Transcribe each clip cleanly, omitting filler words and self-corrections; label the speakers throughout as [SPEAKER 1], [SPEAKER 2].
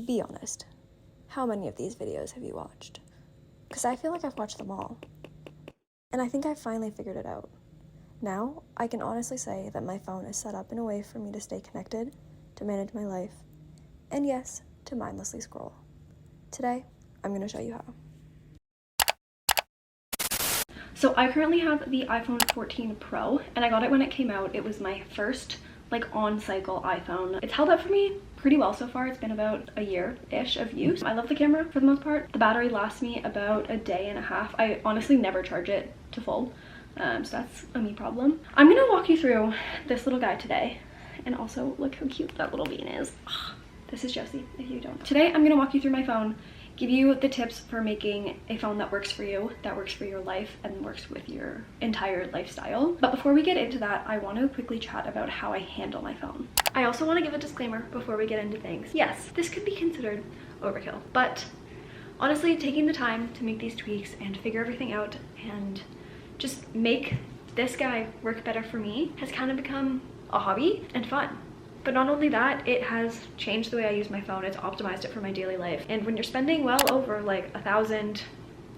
[SPEAKER 1] Be honest, how many of these videos have you watched? Because I feel like I've watched them all. And I think I finally figured it out. Now, I can honestly say that my phone is set up in a way for me to stay connected, to manage my life, and yes, to mindlessly scroll. Today, I'm going to show you how. So I currently have the iPhone 14 Pro, and I got it when it came out. It was my first on-cycle iPhone. It's held up for me pretty well so far. It's been about a year-ish of use. I love the camera for the most part. The battery lasts me about a day and a half. I honestly never charge it to full, so that's a me problem. I'm gonna walk you through this little guy today, and also look how cute that little bean is. Ugh, this is Josie, if you don't. Today I'm gonna walk you through my phone, give you the tips for making a phone that works for you, that works for your life, and works with your entire lifestyle. But before we get into that, I want to quickly chat about how I handle my phone. I also want to give a disclaimer before we get into things. Yes, this could be considered overkill, but honestly, taking the time to make these tweaks and figure everything out and just make this guy work better for me has kind of become a hobby and fun. But not only that, it has changed the way I use my phone. It's optimized it for my daily life. And when you're spending well over like $1,000,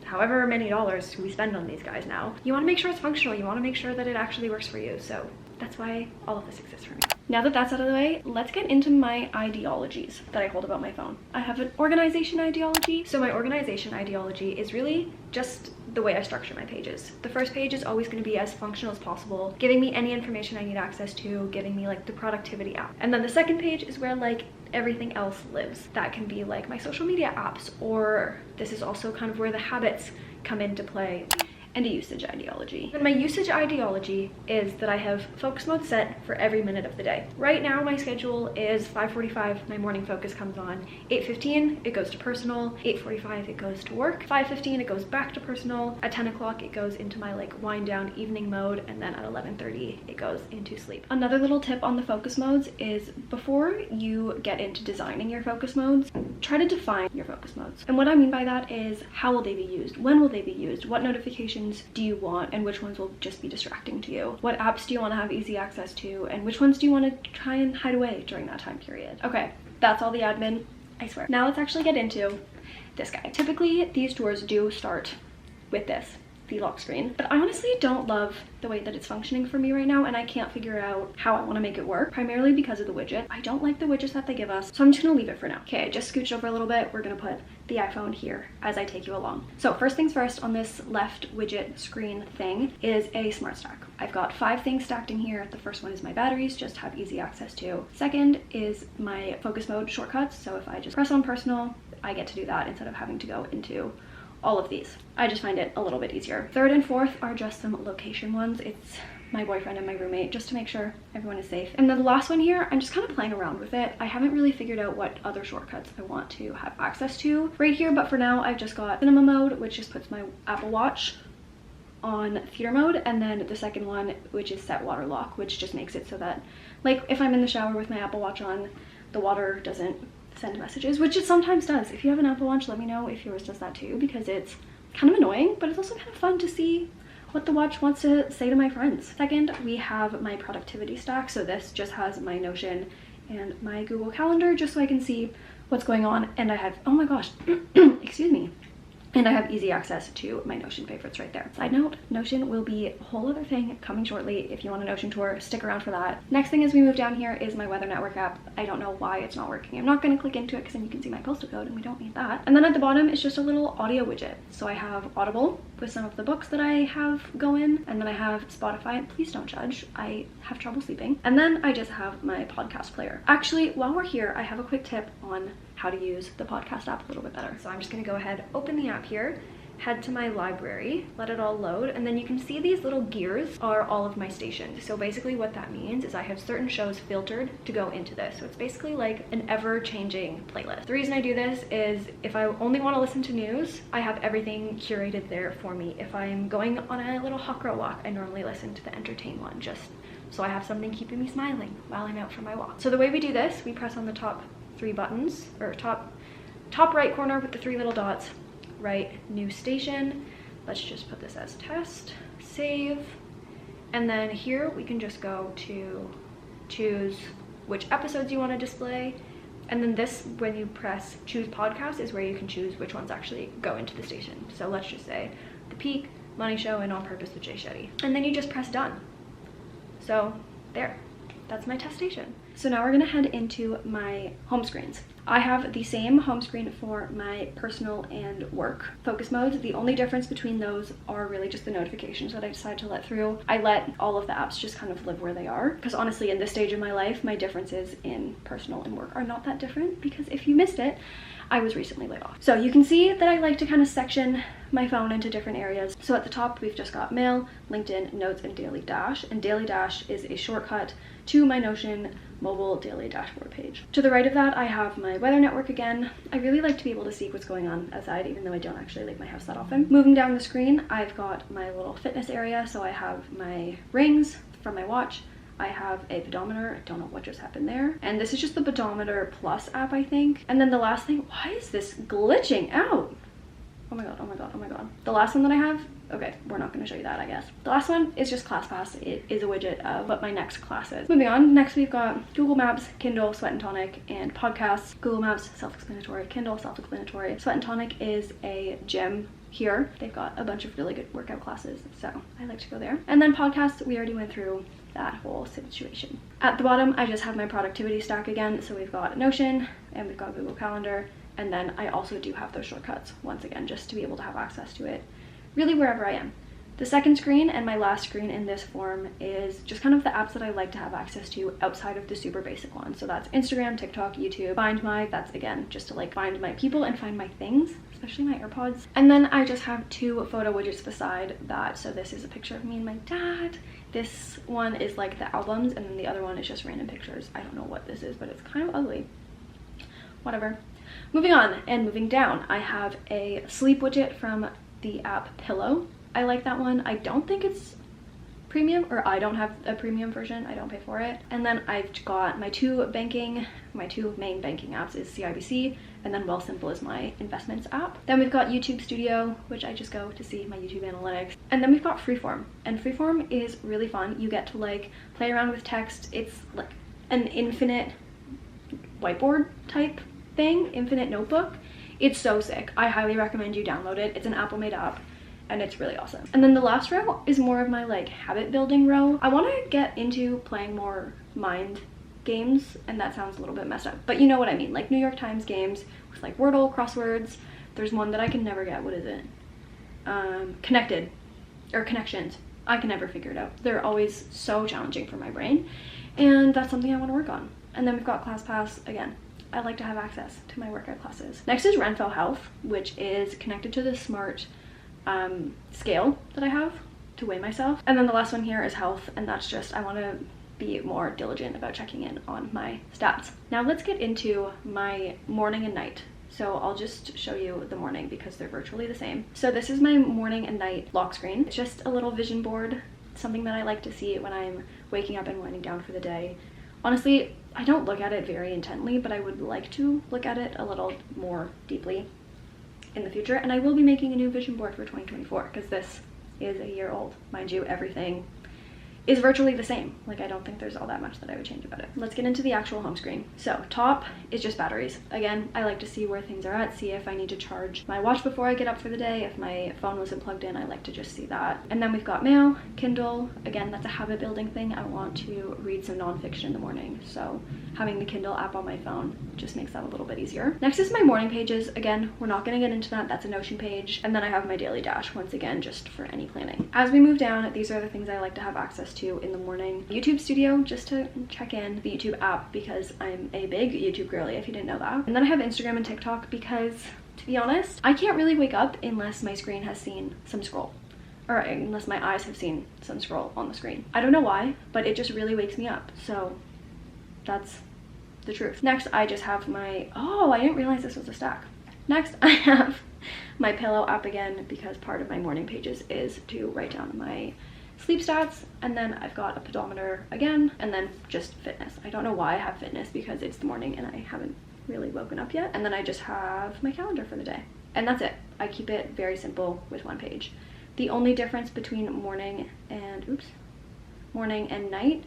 [SPEAKER 1] however many dollars we spend on these guys now, you want to make sure it's functional. You want to make sure that it actually works for you. So that's why all of this exists for me. Now that that's out of the way, let's get into my ideologies that I hold about my phone. I have an organization ideology. So my organization ideology is really just the way I structure my pages. The first page is always going to be as functional as possible, giving me any information I need access to, giving me like the productivity app. And then the second page is where like everything else lives. That can be like my social media apps, or this is also kind of where the habits come into play, and a usage ideology. And my usage ideology is that I have focus mode set for every minute of the day. Right now my schedule is 5:45, my morning focus comes on. 8:15 it goes to personal, 8:45 it goes to work, 5:15 it goes back to personal, at 10 o'clock it goes into my like wind down evening mode, and then at 11:30 it goes into sleep. Another little tip on the focus modes is before you get into designing your focus modes, try to define your focus modes. And what I mean by that is how will they be used? When will they be used? What notifications do you want, and which ones will just be distracting to you? What apps do you want to have easy access to, and which ones do you want to try and hide away during that time period? Okay, that's all the admin, I swear. Now let's actually get into this guy. Typically these doors do start with this, the lock screen, but I honestly don't love the way that it's functioning for me right now, and I can't figure out how I want to make it work, primarily because of the widget. I don't like the widgets that they give us, so I'm just gonna leave it for now. Okay, I just scooched over a little bit. We're gonna put the iPhone here as I take you along. So first things first, on this left widget screen thing is a smart stack. I've got 5 things stacked in here. The first one is my batteries, just have easy access to. Second is my focus mode shortcuts, so if I just press on personal, I get to do that instead of having to go into all of these. I just find it a little bit easier. Third and fourth are just some location ones. It's my boyfriend and my roommate, just to make sure everyone is safe. And then the last one here, I'm just kind of playing around with it. I haven't really figured out what other shortcuts I want to have access to right here, but for now I've just got cinema mode, which just puts my Apple Watch on theater mode, and then the second one, which is set water lock, which just makes it so that like if I'm in the shower with my Apple Watch on, the water doesn't send messages, which it sometimes does. If you have an Apple Watch, let me know if yours does that too, because it's kind of annoying, but it's also kind of fun to see what the watch wants to say to my friends. Second, we have my productivity stack. So this just has my Notion and my Google Calendar, just so I can see what's going on. And I have, oh my gosh, excuse me. And I have easy access to my Notion favorites right there. Side note, Notion will be a whole other thing coming shortly. If you want a Notion tour, stick around for that. Next thing as we move down here is my Weather Network app. I don't know why it's not working. I'm not gonna click into it because then you can see my postal code, and we don't need that. And then at the bottom is just a little audio widget. So I have Audible with some of the books that I have going, and then I have Spotify. Please don't judge, I have trouble sleeping. And then I just have my podcast player. Actually, while we're here, I have a quick tip on how to use the podcast app a little bit better. So I'm just gonna go ahead, open the app here, head to my library, let it all load, and then you can see these little gears are all of my stations. So basically what that means is I have certain shows filtered to go into this. So it's basically like an ever-changing playlist. The reason I do this is if I only want to listen to news, I have everything curated there for me. If I'm going on a little hot girl walk, I normally listen to the entertain one, just so I have something keeping me smiling while I'm out for my walk. So the way we do this, we press on the top 3 buttons, or top right corner with the 3 little dots, write new station. Let's just put this as test, save, and then here we can just go to choose which episodes you want to display, And then this, when you press choose podcast, is where you can choose which ones actually go into the station. So let's just say The Peak, Money Show, and On Purpose with Jay Shetty. And then you just press done. So there, that's my test station. So now we're gonna head into my home screens. I have the same home screen for my personal and work focus modes. The only difference between those are really just the notifications that I decide to let through. I let all of the apps just kind of live where they are, because honestly in this stage of my life, my differences in personal and work are not that different, because if you missed it, I was recently laid off. So you can see that I like to kind of section my phone into different areas. So at the top, we've just got Mail, LinkedIn, Notes, and Daily Dash. And Daily Dash is a shortcut to my Notion mobile daily dashboard page. To the right of that, I have my weather network again. I really like to be able to see what's going on outside, even though I don't actually leave my house that often. Moving down the screen, I've got my little fitness area. So I have my rings from my watch. I have a pedometer. I don't know what just happened there. And this is just the Pedometer Plus app, I think. And then the last thing, why is this glitching out? Oh my god, oh my god, oh my god. The last one that I have, okay, we're not going to show you that, I guess. The last one is just ClassPass. It is a widget of what my next class is. Moving on, next we've got Google Maps, Kindle, Sweat and Tonic, and podcasts. Google Maps, self-explanatory. Kindle, self-explanatory. Sweat and Tonic is a gym here. They've got a bunch of really good workout classes, so I like to go there. And then podcasts, we already went through that whole situation. At the bottom, I just have my productivity stack again. So we've got Notion and we've got Google Calendar. And then I also do have those shortcuts, once again, just to be able to have access to it really wherever I am. The second screen and my last screen in this form is just kind of the apps that I like to have access to outside of the super basic ones. So that's Instagram, TikTok, YouTube, Find My, that's again, just to like find my people and find my things, especially my AirPods. And then I just have two photo widgets beside that. So this is a picture of me and my dad. This one is like the albums, and then the other one is just random pictures. I don't know what this is, but it's kind of ugly. Whatever. Moving on and moving down, I have a sleep widget from the app Pillow. I like that one. I don't think it's premium, or I don't have a premium version. I don't pay for it. And then I've got my two main banking apps is CIBC, and then Wealthsimple is my investments app. Then we've got YouTube Studio, which I just go to see my YouTube analytics. And then we've got Freeform, and Freeform is really fun. You get to like play around with text. It's like an infinite whiteboard type thing, infinite notebook. It's so sick. I highly recommend you download it. It's an Apple made app and it's really awesome. And then the last row is more of my like habit building row. I want to get into playing more mind games, and that sounds a little bit messed up, but you know what I mean, like New York Times games with like Wordle, crosswords. There's one that I can never get. What is it? Connections. I can never figure it out. They're always so challenging for my brain, and that's something I want to work on. And then we've got ClassPass again. I like to have access to my workout classes. Next is Felix Health, which is connected to the smart scale that I have to weigh myself. And then the last one here is health, and that's just I want to be more diligent about checking in on my stats. Now let's get into my morning and night. So I'll just show you the morning because they're virtually the same. So this is my morning and night lock screen. It's just a little vision board, something that I like to see when I'm waking up and winding down for the day. Honestly, I don't look at it very intently, but I would like to look at it a little more deeply in the future. And I will be making a new vision board for 2024 because this is a year old. Mind you, everything is virtually the same. Like, I don't think there's all that much that I would change about it. Let's get into the actual home screen. So top is just batteries. Again, I like to see where things are at, see if I need to charge my watch before I get up for the day. If my phone wasn't plugged in, I like to just see that. And then we've got mail, Kindle. Again, that's a habit building thing. I want to read some nonfiction in the morning. So having the Kindle app on my phone just makes that a little bit easier. Next is my morning pages. Again, we're not gonna get into that. That's a Notion page. And then I have my daily dash, once again, just for any planning. As we move down, these are the things I like to have access to in the morning. YouTube Studio, just to check in, the YouTube app, because I'm a big YouTube girly, if you didn't know that. And then I have Instagram and TikTok because, to be honest, I can't really wake up unless my screen has seen some scroll, or unless my eyes have seen some scroll on the screen. I don't know why, but it just really wakes me up. So that's the truth. Next, I just have my, oh, I didn't realize this was a stack. Next, I have my Pillow app again, because part of my morning pages is to write down my sleep stats. And then I've got a pedometer again, and then just fitness. I don't know why I have fitness, because it's the morning and I haven't really woken up yet. And then I just have my calendar for the day. And that's it. I keep it very simple with one page. The only difference between morning and night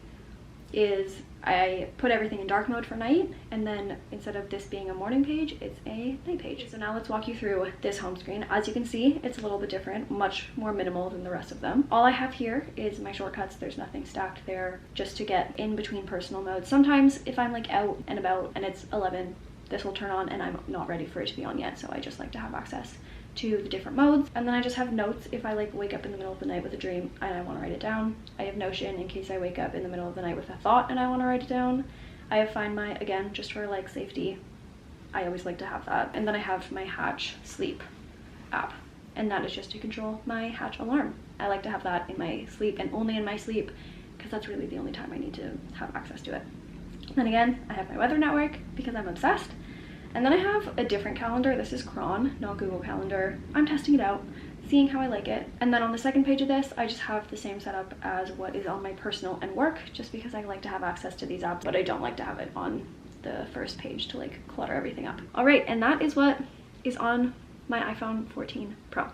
[SPEAKER 1] is I put everything in dark mode for night, and then instead of this being a morning page, it's a night page. So now let's walk you through this home screen. As you can see, it's a little bit different, much more minimal than the rest of them. All I have here is my shortcuts. There's nothing stacked there, just to get in between personal modes. Sometimes if I'm like out and about and it's 11, this will turn on and I'm not ready for it to be on yet, so I just like to have access to the different modes. And then I just have notes if I like wake up in the middle of the night with a dream and I want to write it down. I have Notion in case I wake up in the middle of the night with a thought and I want to write it down. I have Find My, again, just for like safety. I always like to have that. And then I have my Hatch Sleep app, and that is just to control my Hatch alarm. I like to have that in my sleep and only in my sleep, because that's really the only time I need to have access to it. And then again, I have my weather network because I'm obsessed. And then I have a different calendar. This is Cron, not Google Calendar. I'm testing it out, seeing how I like it. And then on the second page of this, I just have the same setup as what is on my personal and work, just because I like to have access to these apps, but I don't like to have it on the first page to like clutter everything up. All right, and that is what is on my iPhone 14 Pro.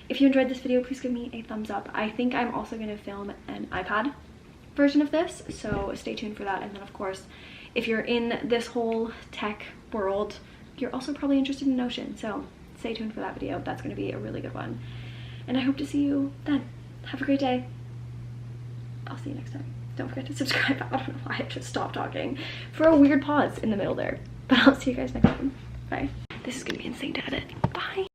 [SPEAKER 1] If you enjoyed this video, please give me a thumbs up. I think I'm also gonna film an iPad version of this, so stay tuned for that. And then of course, if you're in this whole tech world, you're also probably interested in Notion, so stay tuned for that video. That's going to be a really good one, and I hope to see you then. Have a great day. I'll see you next time. Don't forget to subscribe. I don't know why I just stopped talking for a weird pause in the middle there, but I'll see you guys next time. Bye. This is going to be insane to edit. Bye.